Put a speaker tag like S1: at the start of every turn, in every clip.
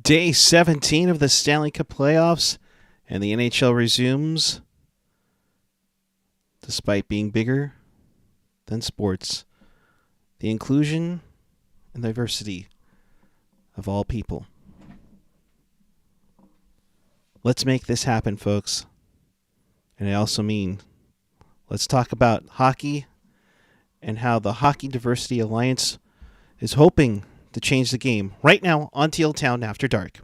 S1: Day 17 of the Stanley Cup Playoffs, and the NHL resumes despite being bigger than sports. The inclusion and diversity of all people. Let's make this happen, folks. And I also mean, let's talk about hockey and how the Hockey Diversity Alliance is hoping to change the game right now on Teal Town After Dark.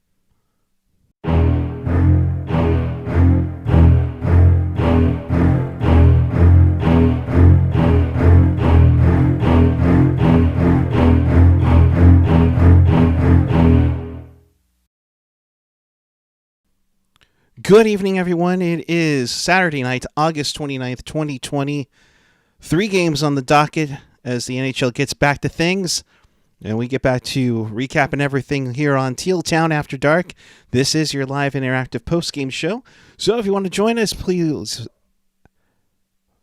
S1: Good evening, everyone. It is Saturday night, August 29th, 2020. 3 games on the docket as the NHL gets back to things. And we get back to recapping everything here on Teal Town After Dark. This is your live interactive post-game show. So if you want to join us, please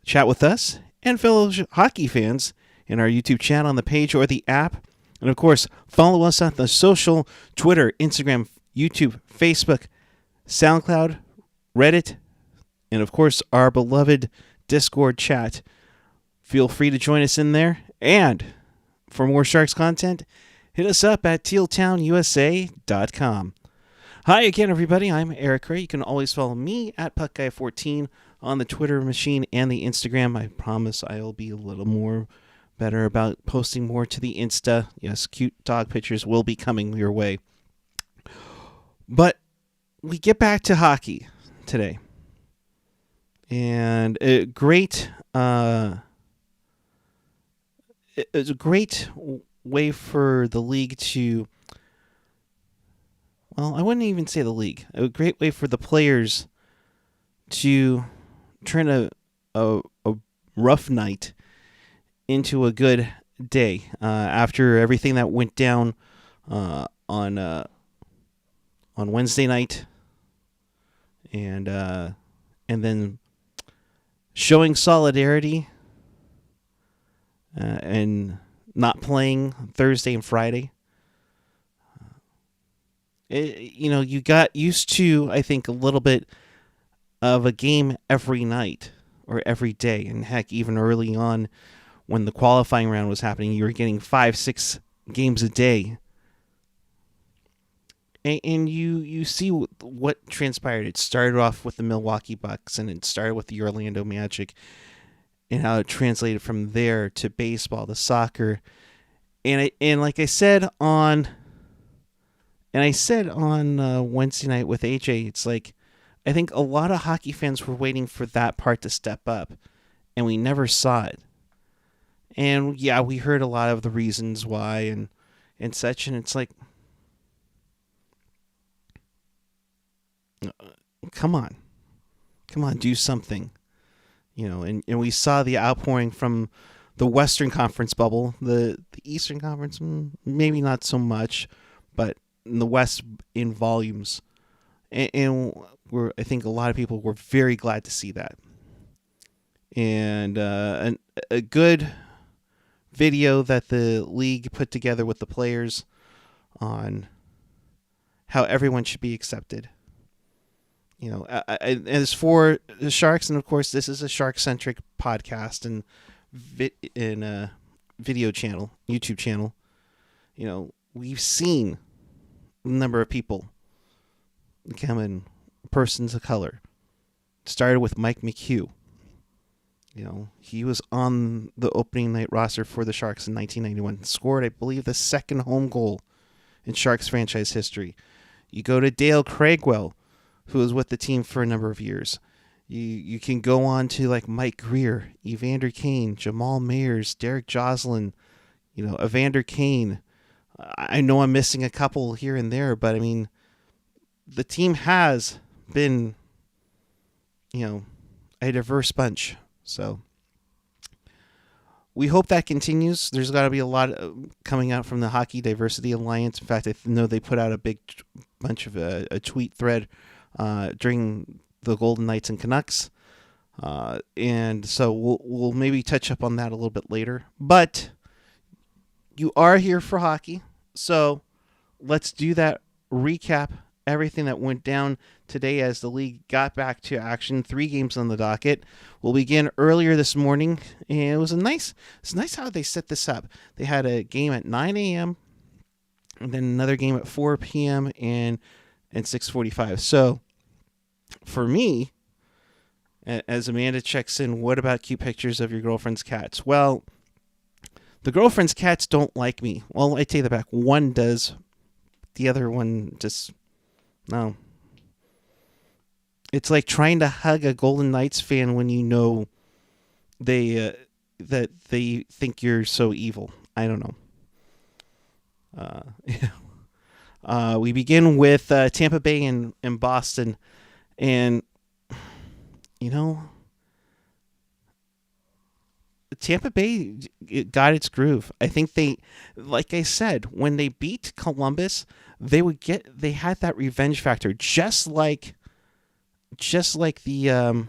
S1: chat with us and fellow hockey fans in our YouTube channel on the page or the app. And of course, follow us on the social, Twitter, Instagram, YouTube, Facebook, SoundCloud, Reddit, and of course, our beloved Discord chat. Feel free to join us in there. And for more Sharks content, hit us up at tealtownusa.com. Hi again, everybody. I'm Erik Kuhre. You can always follow me at PuckGuy14 on the Twitter machine and the Instagram. I promise I'll be a little more better about posting more to the Insta. Yes, cute dog pictures will be coming your way. But we get back to hockey today. And it's a great way for the league to, well, I wouldn't even say the league. A great way for the players to turn a rough night into a good day after everything that went down on Wednesday night, and then showing solidarity. And not playing Thursday and Friday. You got used to, I think, a little bit of a game every night or every day. And heck, even early on when the qualifying round was happening, you were getting 5-6 games a day. And you see what transpired. It started off with the Milwaukee Bucks, and it started with the Orlando Magic, and how it translated from there to baseball, to soccer. And like I said on Wednesday night with AJ, it's like, I think a lot of hockey fans were waiting for that part to step up, and we never saw it. And yeah, we heard a lot of the reasons why and such, and it's like, come on, do something. And we saw the outpouring from the Western Conference bubble. The Eastern Conference, maybe not so much, but in the West in volumes. And I think a lot of people were very glad to see that. And a good video that the league put together with the players on how everyone should be accepted. As for the Sharks, and of course, this is a Shark-centric podcast and video channel, YouTube channel. We've seen a number of people come in, persons of color. It started with Mike McHugh. He was on the opening night roster for the Sharks in 1991. Scored, I believe, the second home goal in Sharks franchise history. You go to Dale Craigwell, who was with the team for a number of years. You can go on to like Mike Greer, Evander Kane, Jamal Mayers, Derek Joslin, Evander Kane. I know I'm missing a couple here and there, but I mean, the team has been, a diverse bunch. So we hope that continues. There's got to be a lot coming out from the Hockey Diversity Alliance. In fact, I know they put out a big bunch of a tweet thread during the Golden Knights and Canucks. And so we'll maybe touch up on that a little bit later. But you are here for hockey, so let's do that recap everything that went down today as the league got back to action. 3 games on the docket. We'll begin earlier this morning, and it's nice how they set this up. They had a game at 9 a.m. and then another game at 4 p.m. and 6:45. So for me, as Amanda checks in, what about cute pictures of your girlfriend's cats? Well, the girlfriend's cats don't like me. Well, I take that back. One does. The other one just, no. It's like trying to hug a Golden Knights fan when you know that they think you're so evil. I don't know. We begin with Tampa Bay and Boston. And, Tampa Bay got its groove. I think they, like I said, when they beat Columbus, they had that revenge factor, just like the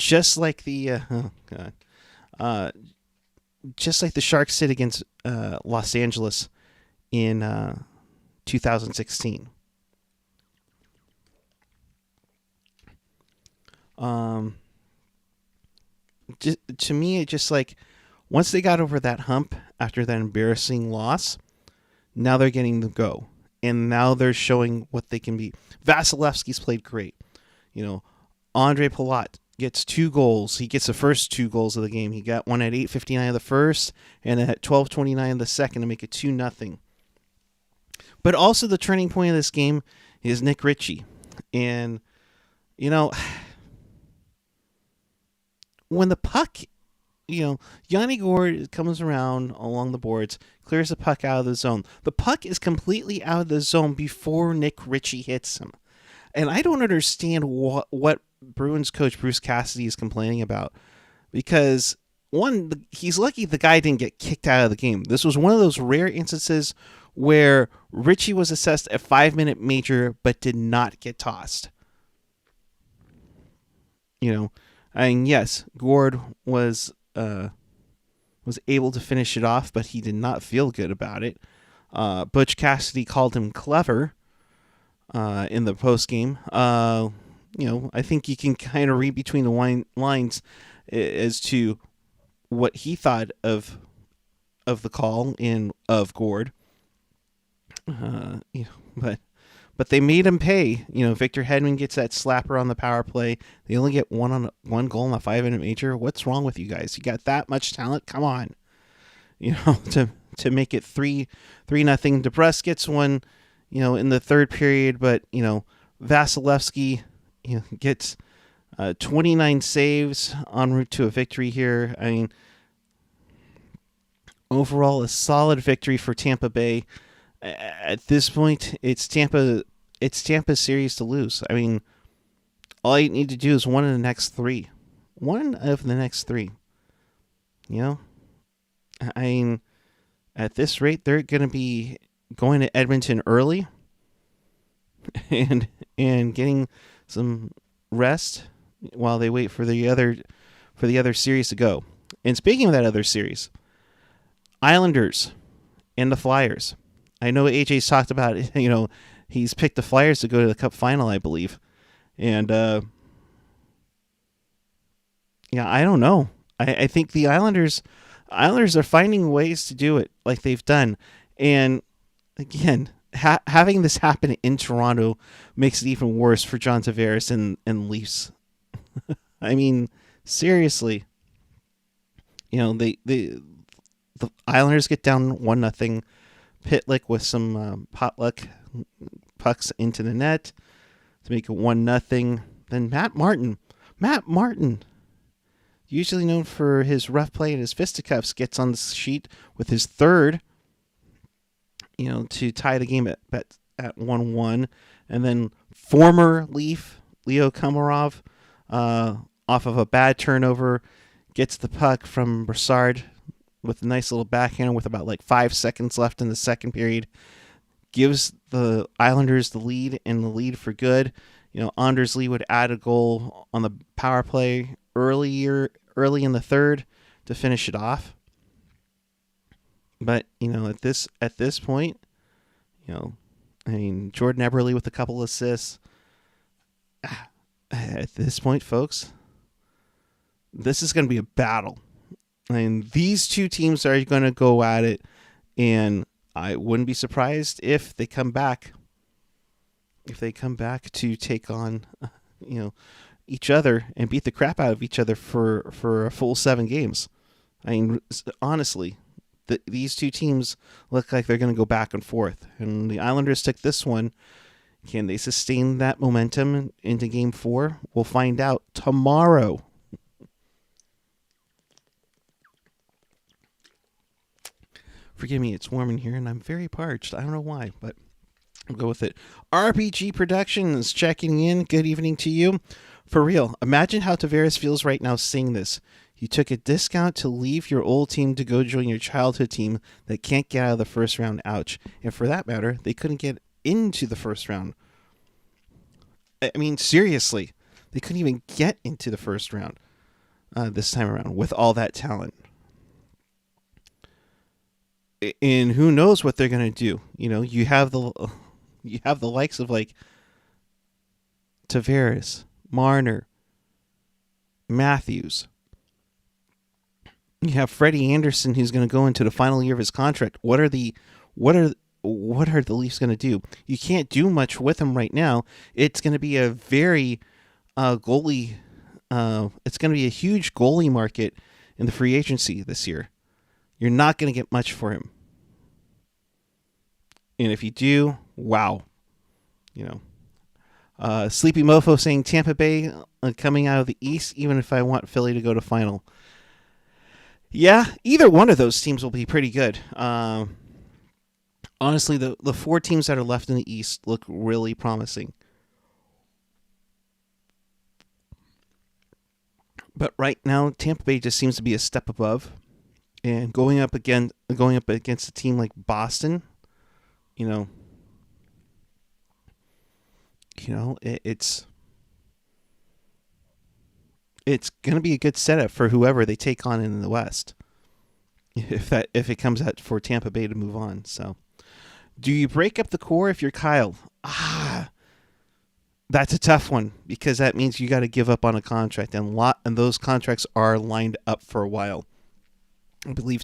S1: just like the Sharks did against Los Angeles in 2016. To me, it just like once they got over that hump after that embarrassing loss, now they're getting the go, and now they're showing what they can be. Vasilevsky's played great. Andre Palat gets 2 goals. He gets the first 2 goals of the game. He got one at 8:59 of the first, and at 12:29 of the second to make it 2-0. But also the turning point of this game is Nick Ritchie, and when the puck, Yanni Gourde comes around along the boards, clears the puck out of the zone. The puck is completely out of the zone before Nick Ritchie hits him. And I don't understand what Bruins coach Bruce Cassidy is complaining about. Because, one, he's lucky the guy didn't get kicked out of the game. This was one of those rare instances where Ritchie was assessed a 5-minute major but did not get tossed. And yes, Gourde was able to finish it off, but he did not feel good about it. Butch Cassidy called him clever in the postgame. I think you can kind of read between the lines as to what he thought of the call of Gourde. But they made him pay. Victor Hedman gets that slapper on the power play. They only get one goal in a 5-minute major. What's wrong with you guys? You got that much talent? Come on. To make it 3-0. DeBrusque gets one, in the third period, but Vasilevsky, gets 29 saves en route to a victory here. I mean, overall, a solid victory for Tampa Bay. At this point, it's Tampa's series to lose. I mean, all you need to do is one of the next 3. One of the next 3. I mean, at this rate, they're going to be going to Edmonton early and getting some rest while they wait for the other series to go. And speaking of that other series, Islanders and the Flyers. I know AJ's talked about it, he's picked the Flyers to go to the Cup final, I believe. And, I don't know. I think the Islanders are finding ways to do it like they've done. And, again, having this happen in Toronto makes it even worse for John Tavares and Leafs. I mean, seriously. The Islanders get down 1-0. Pitlick with some potluck pucks into the net to make it 1-0. Then Matt Martin, usually known for his rough play and his fisticuffs, gets on the sheet with his third, to tie the game at 1-1. And then former Leaf Leo Komarov, off of a bad turnover, gets the puck from Brassard with a nice little backhand with about 5 seconds left in the second period, gives the Islanders the lead and the lead for good. Anders Lee would add a goal on the power play early in the third to finish it off. But at this point, I mean, Jordan Eberle with a couple assists. At this point, folks, this is going to be a battle. I mean, these two teams are going to go at it, and I wouldn't be surprised if they come back. If they come back to take on, each other and beat the crap out of each other for a full 7 games. I mean, honestly, these two teams look like they're going to go back and forth. And the Islanders took this one. Can they sustain that momentum into Game 4? We'll find out tomorrow. Forgive me, it's warm in here and I'm very parched. I don't know why, but I'll go with it. RPG Productions checking in. Good evening to you. For real, imagine how Tavares feels right now seeing this. You took a discount to leave your old team to go join your childhood team that can't get out of the first round. Ouch. And for that matter, they couldn't get into the first round. I mean, seriously, they couldn't even get into the first round this time around with all that talent. And who knows what they're going to do? You have the likes of like Tavares, Marner, Matthews. You have Freddie Anderson, who's going to go into the final year of his contract. What are the Leafs going to do? You can't do much with him right now. It's going to be a very goalie. It's going to be a huge goalie market in the free agency this year. You're not going to get much for him. And if you do, wow. Sleepy Mofo saying Tampa Bay coming out of the East, even if I want Philly to go to final. Yeah, either one of those teams will be pretty good. Honestly, the 4 teams that are left in the East look really promising. But right now, Tampa Bay just seems to be a step above. And going up against a team like Boston, it's going to be a good setup for whoever they take on in the West. If it comes out for Tampa Bay to move on. So, do you break up the core if you're Kyle? That's a tough one because that means you got to give up on a contract, and those contracts are lined up for a while. I believe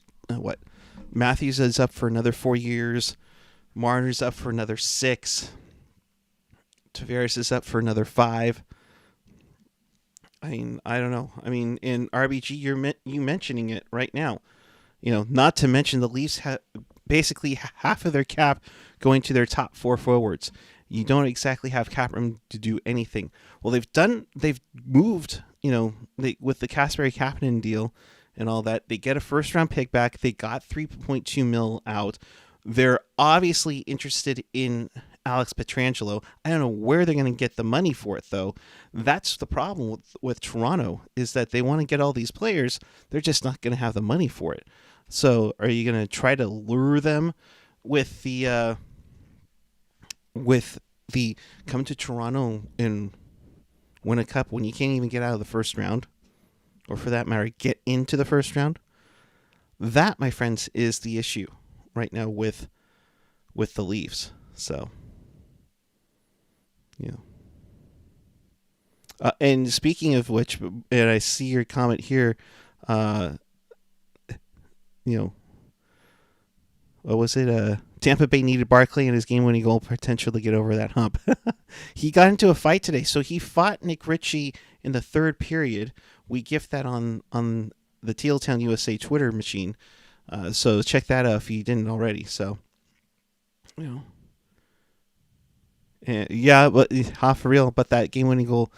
S1: Matthews is up for another 4 years. Marner's up for another 6. Tavares is up for another 5. I mean, I don't know. I mean, in RBG, you mentioning it right now. Not to mention the Leafs have basically half of their cap going to their top 4 forwards. You don't exactly have cap room to do anything. Well, they've moved, with the Kasperi Kapanen deal and all that. They get a first-round pick back. They got $3.2 million out. They're obviously interested in Alex Pietrangelo. I don't know where they're going to get the money for it, though. That's the problem with Toronto, is that they want to get all these players. They're just not going to have the money for it. So are you going to try to lure them with the come to Toronto and win a cup when you can't even get out of the first round? Or for that matter, get into the first round? That, my friends, is the issue right now with the Leafs. So, and speaking of which, and I see your comment here, what was it? Tampa Bay needed Barkley in his game-winning goal potential to get over that hump. He got into a fight today, so he fought Nick Ritchie in the third period. We gift that on the Teal Town USA Twitter machine, so check that out if you didn't already. So, yeah, but for real. But that game-winning goal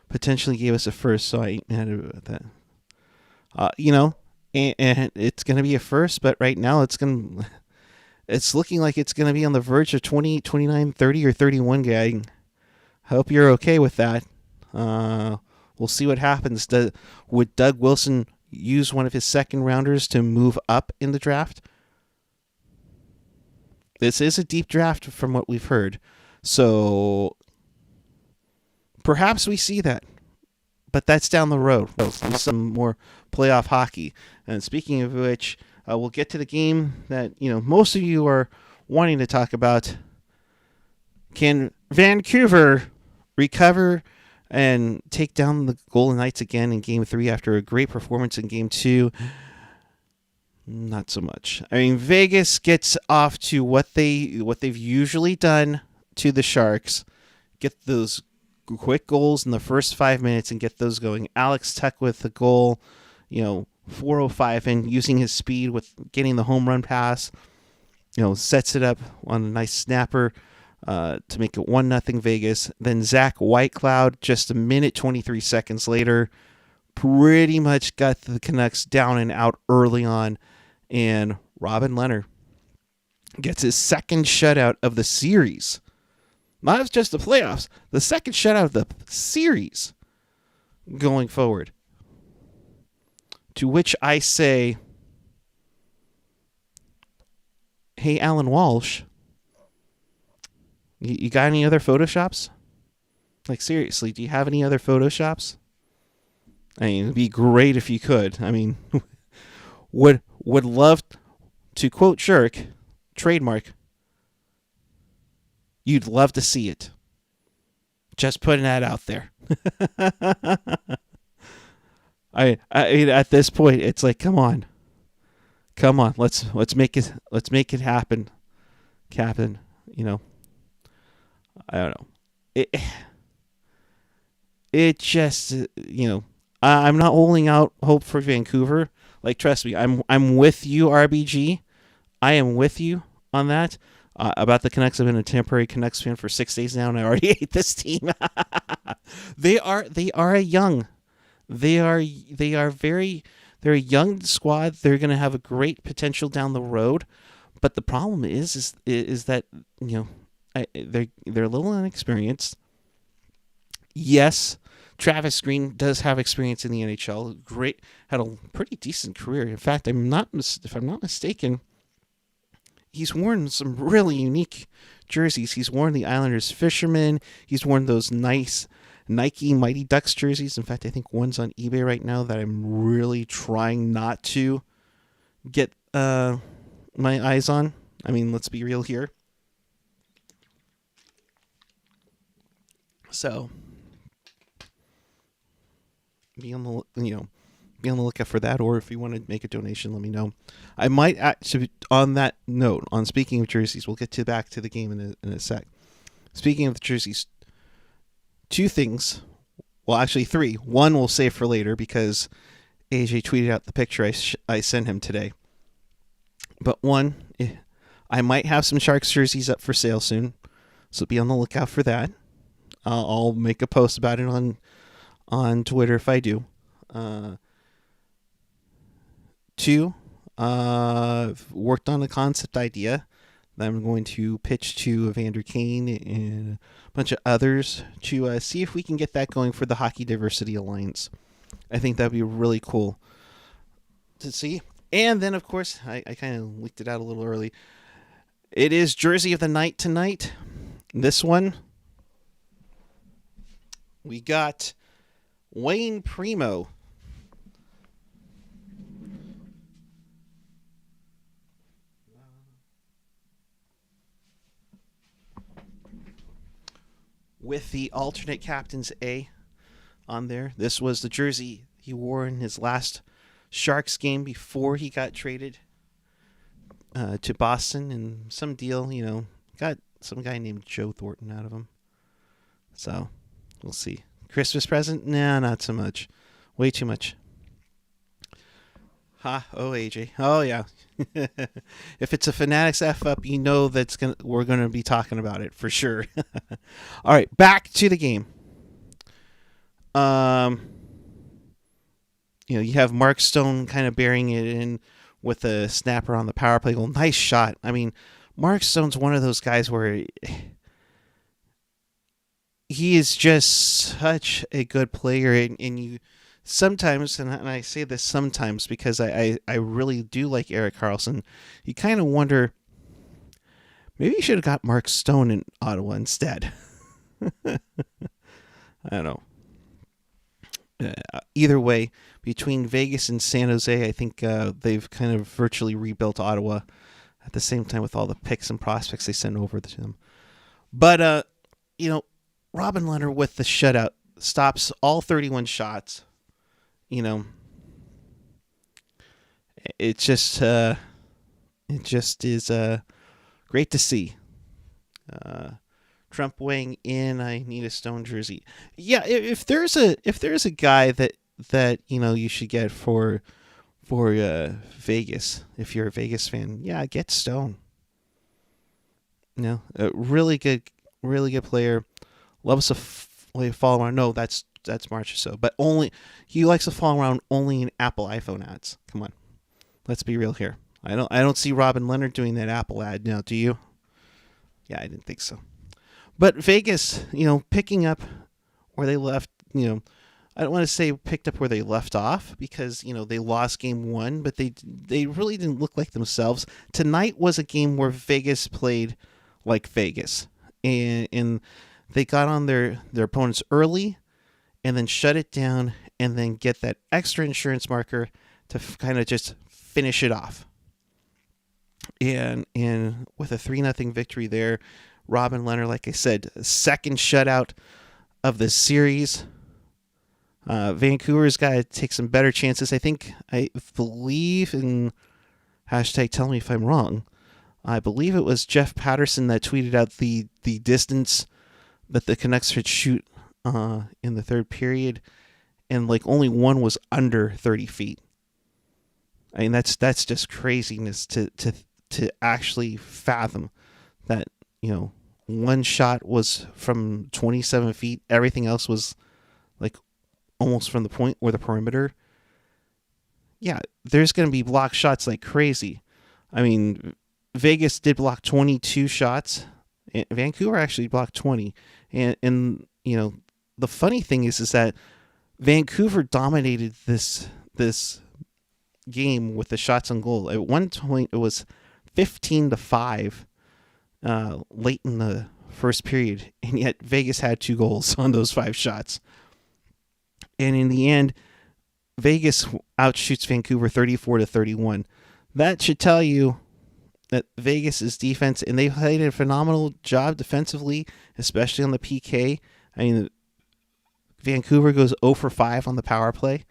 S1: potentially gave us a first, so I ain't mad about that. And it's going to be a first, but right now it's looking like it's going to be on the verge of 20, 29, 30, or 31, gang. Hope you're okay with that. We'll see what happens. Would Doug Wilson use one of his second rounders to move up in the draft? This is a deep draft from what we've heard. So perhaps we see that. But that's down the road. Some more playoff hockey. And speaking of which, We'll get to the game that most of you are wanting to talk about. Can Vancouver recover and take down the Golden Knights again in Game 3 after a great performance in Game 2? Not so much. I mean, Vegas gets off to what they've usually done to the Sharks. Get those quick goals in the first 5 minutes and get those going. Alex Tuck with the goal, 4:05 and using his speed with getting the home run pass, sets it up on a nice snapper to make it 1-0 Vegas. Then Zach Whitecloud, just a minute 23 seconds later, pretty much got the Canucks down and out early on, and Robin Leonard gets his second shutout of the series. Not just the playoffs, the second shutout of the series going forward. To which I say, hey, Alan Walsh, you got any other Photoshops? Like, seriously, do you have any other Photoshops? I mean, it'd be great if you could. I mean, would love to quote Shirk, trademark. You'd love to see it. Just putting that out there. I mean, at this point, it's like, come on, let's make it happen, Captain. I don't know. It just I'm not holding out hope for Vancouver. Like, trust me, I'm with you, RBG. I am with you on that. About the Canucks, I've been a temporary Canucks fan for 6 days now, and I already hate this team. They are young. They're a young squad. They're going to have a great potential down the road, but the problem is that they're a little inexperienced. Yes, Travis Green does have experience in the NHL. Had a pretty decent career. In fact, if I'm not mistaken, he's worn some really unique jerseys. He's worn the Islanders Fisherman. He's worn those nice Nike Mighty Ducks jerseys. In fact, I think one's on eBay right now that I'm really trying not to get my eyes on. I mean, let's be real here. So, be on the lookout for that, or if you want to make a donation, let me know. I might actually, on that note, on speaking of jerseys, we'll get back to the game in a sec. Speaking of the jerseys, 2 things. Well, actually 3. One we'll save for later because AJ tweeted out the picture I sent him today. But one, I might have some Sharks jerseys up for sale soon, so be on the lookout for that. I'll make a post about it on Twitter if I do. 2, worked on a concept idea that I'm going to pitch to Evander Kane and a bunch of others to see if we can get that going for the Hockey Diversity Alliance. I think that'd be really cool to see. And then, of course, I kind of leaked it out a little early. It is Jersey of the Night tonight. This one, we got Wayne Primo. With the alternate captain's A on there. This was the jersey he wore in his last Sharks game before he got traded to Boston, and some deal, got some guy named Joe Thornton out of him. So, we'll see. Christmas present? Nah, not so much. Way too much. Oh, AJ. Oh, yeah. If it's a Fanatics F up, we're gonna be talking about it for sure. All right, back to the game. You have Mark Stone kind of burying it in with a snapper on the power play goal. Nice shot. I mean, Mark Stone's one of those guys where he is just such a good player, and you sometimes, and I say this sometimes because I really do like Erik Karlsson, you kind of wonder, maybe you should have got Mark Stone in Ottawa instead. I don't know. Either way, between Vegas and San Jose, I think they've kind of virtually rebuilt Ottawa at the same time with all the picks and prospects they sent over to them. But, Robin Leonard with the shutout stops all 31 shots. It just is great to see. Trump weighing in. I need a Stone jersey. Yeah, if there's a guy that you should get for Vegas, if you're a Vegas fan, yeah, get Stone. A really good player. Loves to follow around. No, that's March or so, but he likes to follow around only in Apple iPhone ads. Come on, let's be real here. I don't see Robin Leonard doing that Apple ad now. Do you? Yeah, I didn't think so. But Vegas, picking up where they left, I don't want to say picked up where they left off because, they lost game one, but they really didn't look like themselves. Tonight was a game where Vegas played like Vegas. And they got on their opponents early and then shut it down and then get that extra insurance marker to kind of just finish it off. And with a 3-0 victory there, Robin Leonard, like I said, second shutout of the series. Vancouver's got to take some better chances. I believe in hashtag tell me if I'm wrong. I believe it was Jeff Patterson that tweeted out the distance that the Canucks should shoot in the third period, and only one was under 30 feet. I mean, that's just craziness to actually fathom that, one shot was from 27 feet. Everything else was almost from the point or the perimeter. Yeah, there's going to be block shots like crazy. I mean, Vegas did block 22 shots. Vancouver actually blocked 20. And the funny thing is that Vancouver dominated this game with the shots on goal. At one point, it was 15-5 late in the first period, and yet Vegas had 2 goals on those 5 shots. And in the end, Vegas outshoots Vancouver 34-31. That should tell you that Vegas's defense, and they played a phenomenal job defensively, especially on the PK. I mean, Vancouver goes 0 for 5 on the power play,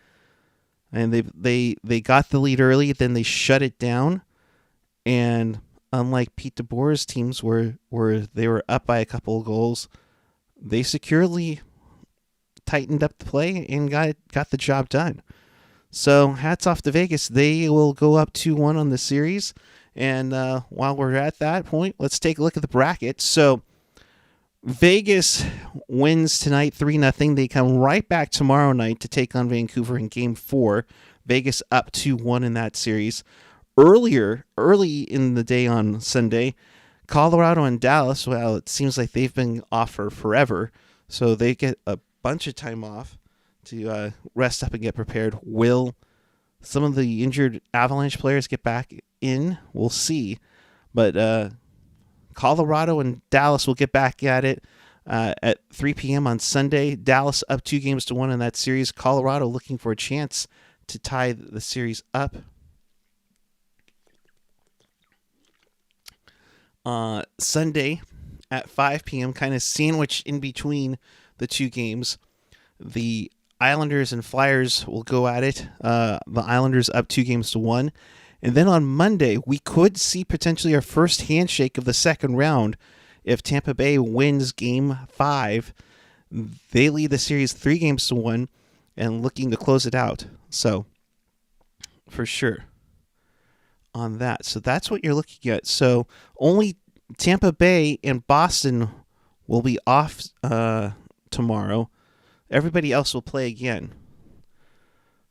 S1: and they got the lead early, then they shut it down, and unlike Pete DeBoer's teams where they were up by a couple of goals, they securely tightened up the play and got the job done. So hats off to Vegas. They will go up 2-1 on the series. And while we're at that point, let's take a look at the bracket. So Vegas wins tonight 3-0. They come right back tomorrow night to take on Vancouver in Game 4. Vegas up 2-1 in that series. Early in the day on Sunday, Colorado and Dallas, well, it seems like they've been off for forever. So they get a bunch of time off to rest up and get prepared. Will some of the injured Avalanche players get back in? We'll see. But Colorado and Dallas will get back at it at 3 p.m. on Sunday. Dallas up 2-1 in that series. Colorado looking for a chance to tie the series up. Sunday at 5 p.m., kind of sandwiched in between the two games, the Islanders and Flyers will go at it. The Islanders up 2-1. And then on Monday, we could see potentially our first handshake of the second round. If Tampa Bay wins Game 5, they lead the series 3-1 and looking to close it out. So, for sure on that. So that's what you're looking at. So only Tampa Bay and Boston will be off tomorrow. Everybody else will play again.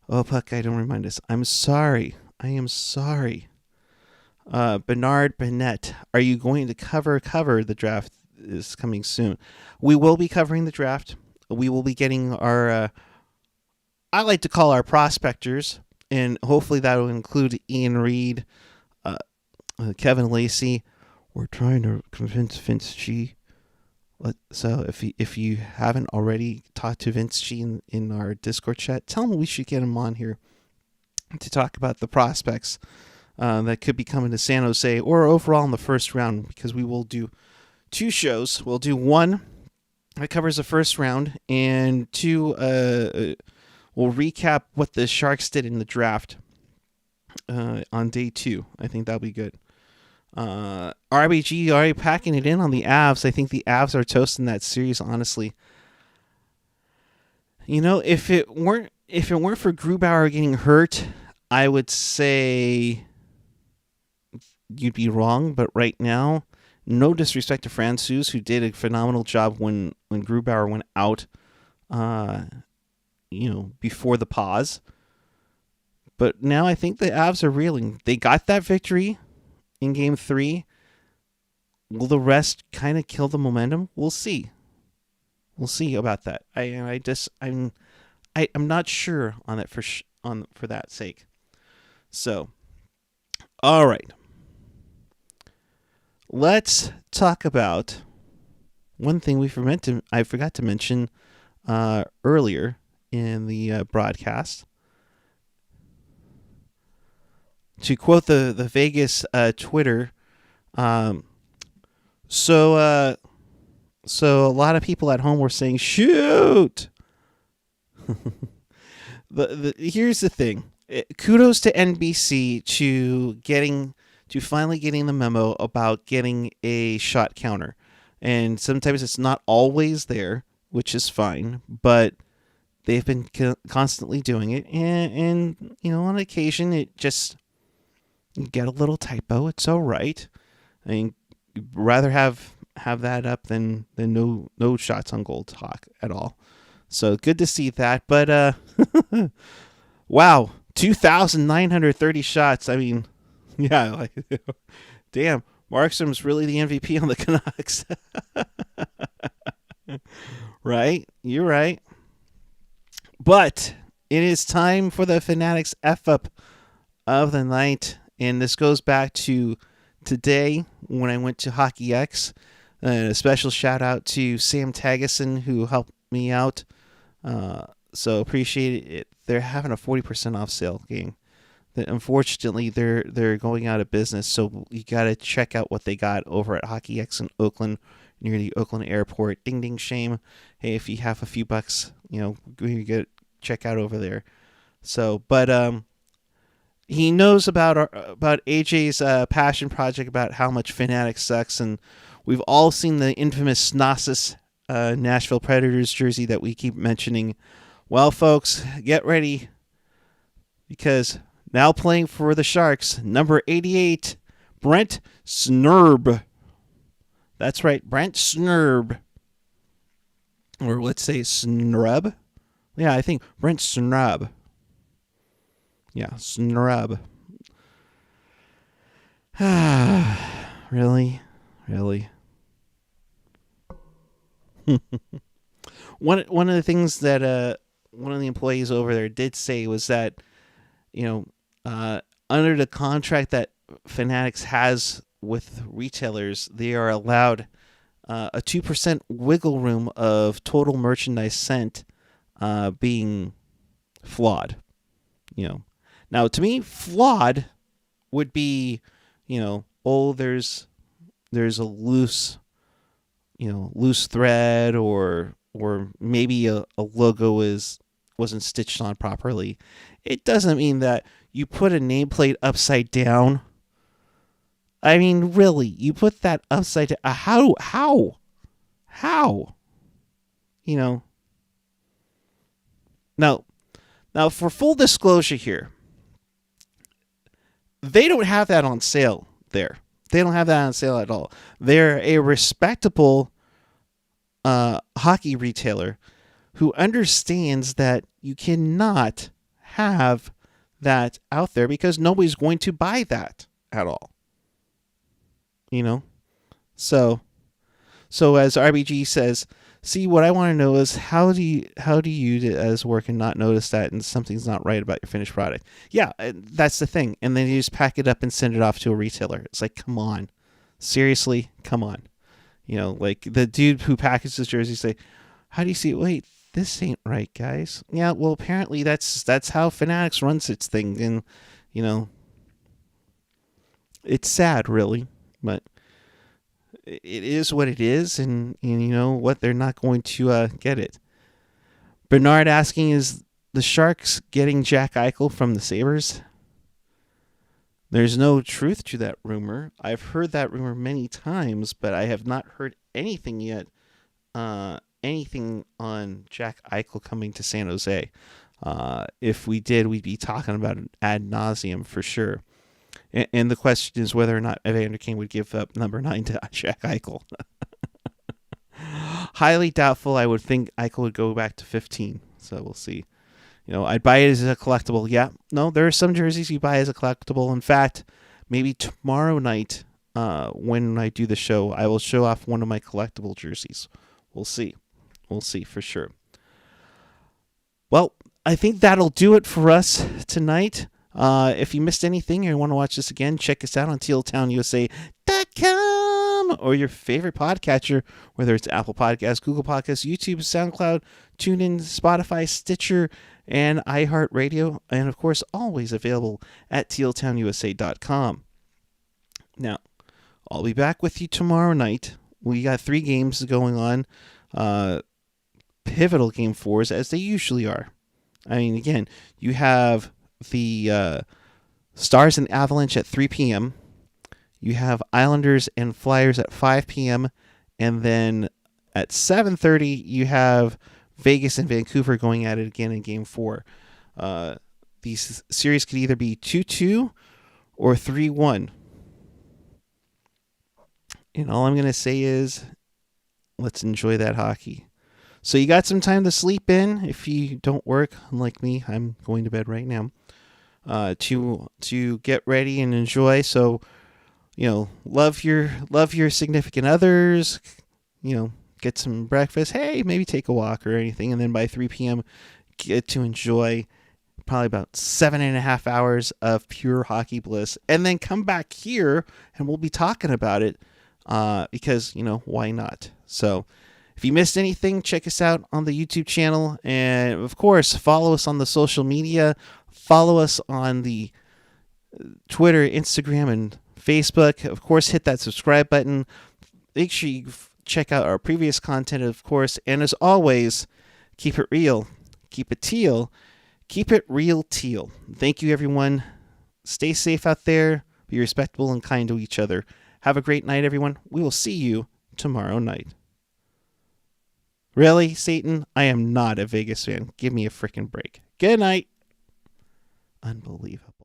S1: Oh, Puckeye, don't remind us. I'm sorry. I am sorry. Bernard Bennett, are you going to cover? The draft is coming soon. We will be covering the draft. We will be getting our, I like to call our prospectors, and hopefully that will include Ian Reed, Kevin Lacey. We're trying to convince Vince G. So if you haven't already talked to Vince G in our Discord chat, tell him we should get him on here to talk about the prospects that could be coming to San Jose or overall in the first round, because we will do 2 shows. We'll do one that covers the first round, and 2 we'll recap what the Sharks did in the draft on day 2. I think that'll be good. RBG already packing it in on the Avs. I think the Avs are toasting that series, honestly. You know, if it weren't for Grubauer getting hurt, I would say you'd be wrong. But right now, no disrespect to Francouz, who did a phenomenal job when Grubauer went out, before the pause. But now I think the Avs are reeling. They got that victory in Game 3. Will the rest kind of kill the momentum? We'll see. We'll see about that. I'm not sure on that for that sake. So, all right. Let's talk about one thing I forgot to mention earlier in the broadcast. To quote the Vegas Twitter, so a lot of people at home were saying, "Shoot!" Here's the thing. Kudos to NBC to finally getting the memo about getting a shot counter, and sometimes it's not always there, which is fine, but they've been constantly doing it, and on occasion it just. You get a little typo, it's all right. I mean, rather have that up than no shots on goal talk at all. So good to see that. But wow, 2,930 shots. I mean, yeah, damn, Markstrom's really the MVP on the Canucks. Right? You're right. But it is time for the Fanatics F-Up of the night. And this goes back to today when I went to Hockey X. A special shout out to Sam Tageson, who helped me out. So appreciate it. They're having a 40% off sale game. Unfortunately, they're going out of business. So you got to check out what they got over at Hockey X in Oakland, near the Oakland airport. Ding, ding, shame. Hey, if you have a few bucks, check out over there. So, but, he knows about AJ's passion project about how much Fanatics sucks, and we've all seen the infamous Snossus Nashville Predators jersey that we keep mentioning. Well, folks, get ready, because now playing for the Sharks, number 88, Brent Snurb. That's right, Brent Snurb. Or let's say Snrub. Yeah, I think Brent Snrub. Yeah, Snrub. Really? One of the things that one of the employees over there did say was that, under the contract that Fanatics has with retailers, they are allowed a 2% wiggle room of total merchandise sent being flawed. Now, to me, flawed would be, there's a loose thread, or maybe a logo wasn't stitched on properly. It doesn't mean that you put a nameplate upside down. I mean, really, you put that upside down. How? Now, for full disclosure here, they don't have that on sale there. They don't have that on sale at all. They're a respectable hockey retailer who understands that you cannot have that out there because nobody's going to buy that at all. So as RBG says, see, what I want to know is how do you as work and not notice that and something's not right about your finished product? Yeah, that's the thing. And then you just pack it up and send it off to a retailer. It's like, come on, seriously, come on. Like the dude who packages jerseys say, how do you see it? Wait, this ain't right, guys. Yeah, well, apparently that's how Fanatics runs its thing. And, it's sad, really. But it is what it is. And you know what? They're not going to get it. Bernard asking, is the Sharks getting Jack Eichel from the Sabres? There's no truth to that rumor. I've heard that rumor many times, but I have not heard anything yet. Anything on Jack Eichel coming to San Jose. If we did, we'd be talking about it ad nauseum for sure. And the question is whether or not Evander Kane would give up number 9 to Jack Eichel. Highly doubtful. I would think Eichel would go back to 15. So we'll see. I'd buy it as a collectible. Yeah, no, there are some jerseys you buy as a collectible. In fact, maybe tomorrow night, when I do the show, I will show off one of my collectible jerseys. We'll see. We'll see for sure. Well, I think that'll do it for us tonight. If you missed anything or you want to watch this again, check us out on tealtownusa.com or your favorite podcatcher, whether it's Apple Podcasts, Google Podcasts, YouTube, SoundCloud, TuneIn, Spotify, Stitcher, and iHeartRadio, and of course, always available at tealtownusa.com. Now, I'll be back with you tomorrow night. We got 3 games going on, pivotal game 4s, as they usually are. I mean, again, you have the Stars and Avalanche at 3 p.m., you have Islanders and Flyers at 5 p.m., and then at 7:30, you have Vegas and Vancouver going at it again in Game 4. These series could either be 2-2 or 3-1. And all I'm going to say is, let's enjoy that hockey. So you got some time to sleep in if you don't work. Unlike me, I'm going to bed right now. To get ready and enjoy. So, love your significant others. Get some breakfast. Hey, maybe take a walk or anything. And then by 3 p.m., get to enjoy probably about 7.5 hours of pure hockey bliss. And then come back here and we'll be talking about it because, why not? So if you missed anything, check us out on the YouTube channel. And, of course, follow us on the social media. Follow us on the Twitter, Instagram, and Facebook. Of course, hit that subscribe button. Make sure you check out our previous content, of course. And as always, keep it real, keep it teal, keep it real teal. Thank you, everyone. Stay safe out there. Be respectful and kind to each other. Have a great night, everyone. We will see you tomorrow night. Really, Satan? I am not a Vegas fan. Give me a freaking break. Good night. Unbelievable.